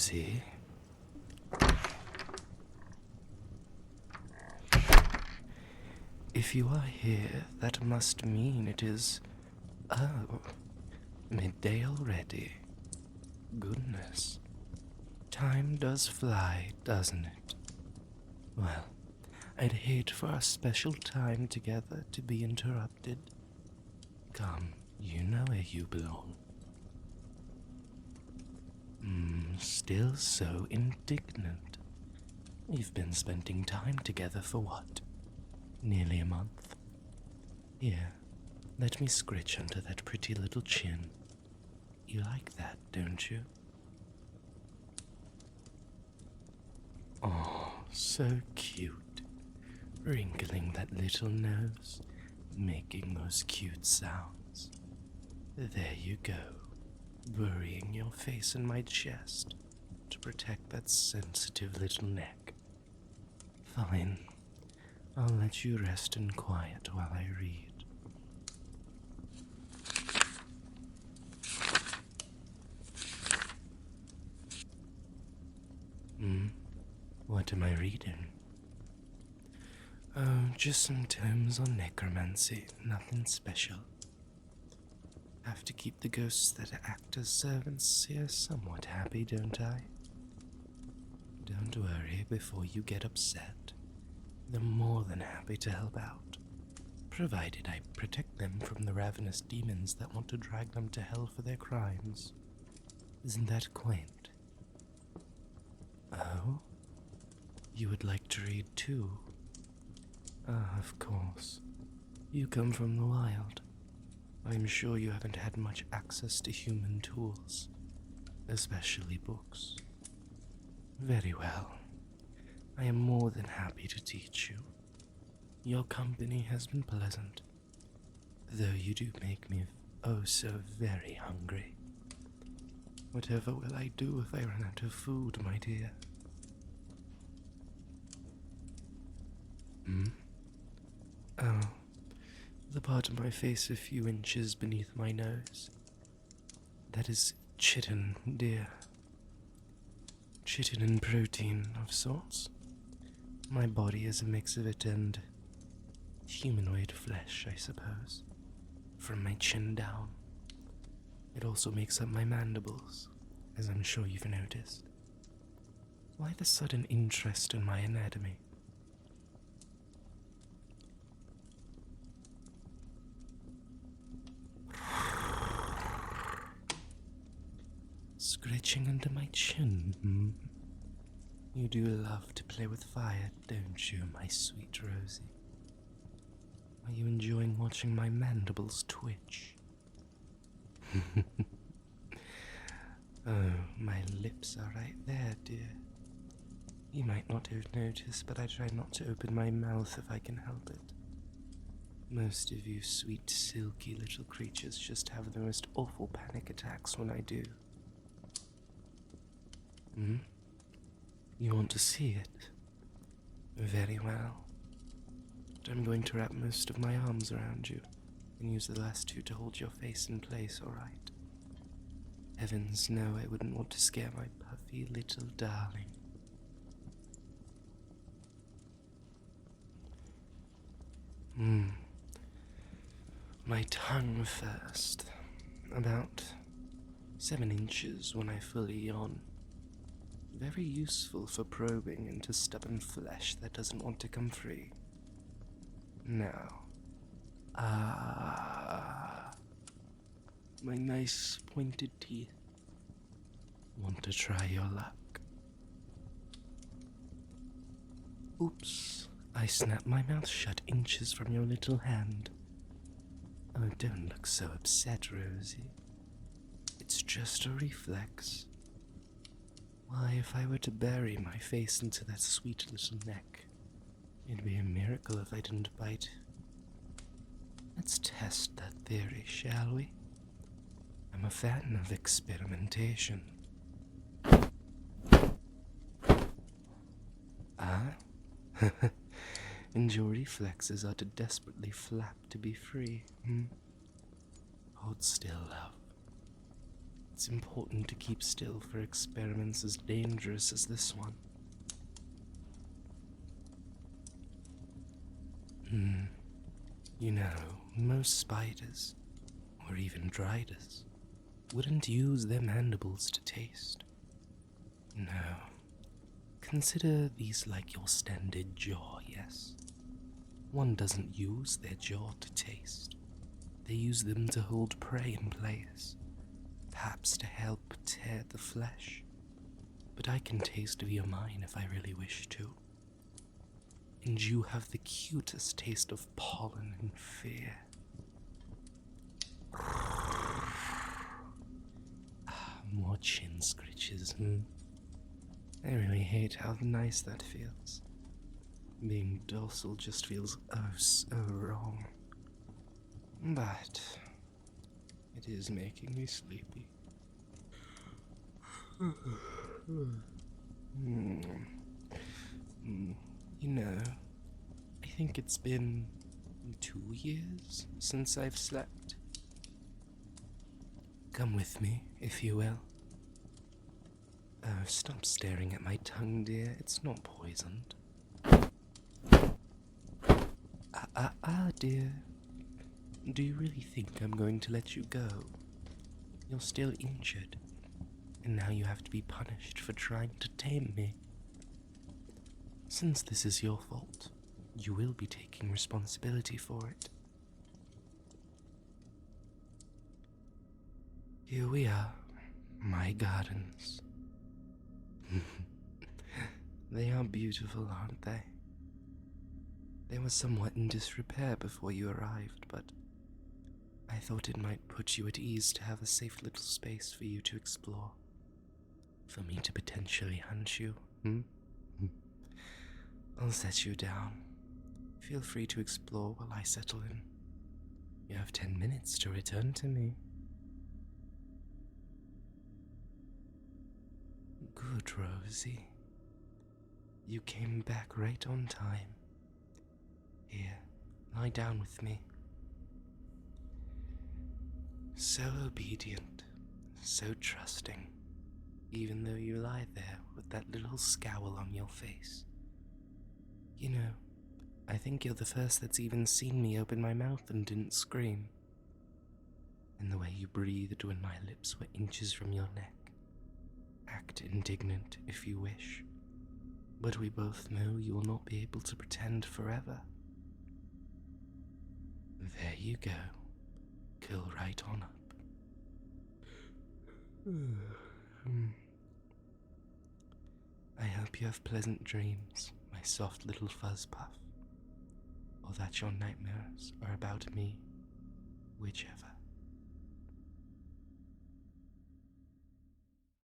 see. If you are here, that must mean it is... Oh, midday already. Goodness. Time does fly, doesn't it? Well, I'd hate for our special time together to be interrupted. Come, you know where you belong. Still so indignant. We've been spending time together for what? Nearly a month. Here, let me scritch under that pretty little chin. You like that, don't you? Oh, so cute. Wrinkling that little nose, making those cute sounds. There you go, burying your face in my chest to protect that sensitive little neck. Fine. I'll let you rest in quiet while I read. What am I reading? Oh, just some tomes on necromancy, nothing special. Have to keep the ghosts that act as servants here somewhat happy, don't I? Don't worry before you get upset. They're more than happy to help out, provided I protect them from the ravenous demons that want to drag them to hell for their crimes. Isn't that quaint? Oh? You would like to read too? Ah, of course. You come from the wild. I'm sure you haven't had much access to human tools, especially books. Very well. I am more than happy to teach you. Your company has been pleasant, though you do make me oh so very hungry. Whatever will I do if I run out of food, my dear? Oh, the part of my face a few inches beneath my nose. That is chitin, dear. Chitin and protein of sorts. My body is a mix of it and humanoid flesh, I suppose, from my chin down. It also makes up my mandibles, as I'm sure you've noticed. Why the sudden interest in my anatomy? Scratching under my chin, You do love to play with fire, don't you, my sweet Rosie? Are you enjoying watching my mandibles twitch? Oh, my lips are right there, dear. You might not have noticed, but I try not to open my mouth if I can help it. Most of you sweet, silky little creatures just have the most awful panic attacks when I do. You want to see it? Very well. But I'm going to wrap most of my arms around you and use the last two to hold your face in place, alright? Heavens, no, I wouldn't want to scare my puffy little darling. My tongue first. About 7 inches when I fully yawn. Very useful for probing into stubborn flesh that doesn't want to come free. Now, my nice pointed teeth. Want to try your luck? Oops, I snapped my mouth shut inches from your little hand. Oh, don't look so upset, Rosie. It's just a reflex. Why, if I were to bury my face into that sweet little neck, it'd be a miracle if I didn't bite. Let's test that theory, shall we? I'm a fan of experimentation. Ah? And your reflexes are to desperately flap to be free, Hold still, love. It's important to keep still for experiments as dangerous as this one. You know, most spiders, or even driders, wouldn't use their mandibles to taste. No. Consider these like your standard jaw, yes? One doesn't use their jaw to taste. They use them to hold prey in place, perhaps to help tear the flesh. But I can taste via mine if I really wish to. And you have the cutest taste of pollen and fear. More chin scritches, I really hate how nice that feels. Being docile just feels oh so wrong. But it is making me sleepy. You know, I think it's been 2 years since I've slept. Come with me, if you will. Oh, stop staring at my tongue, dear. It's not poisoned. Dear. Do you really think I'm going to let you go? You're still injured, and now you have to be punished for trying to tame me. Since this is your fault, you will be taking responsibility for it. Here we are, my gardens. They are beautiful, aren't they? They were somewhat in disrepair before you arrived, but I thought it might put you at ease to have a safe little space for you to explore. For me to potentially hunt you, I'll set you down. Feel free to explore while I settle in. You have 10 minutes to return to me. Good, Rosie. You came back right on time. Here, lie down with me. So obedient, so trusting, even though you lie there with that little scowl on your face. You know, I think you're the first that's even seen me open my mouth and didn't scream. And the way you breathed when my lips were inches from your neck. Act indignant if you wish, but we both know you will not be able to pretend forever. There you go. Curl right on up. I hope you have pleasant dreams, my soft little fuzz puff, or that your nightmares are about me, whichever.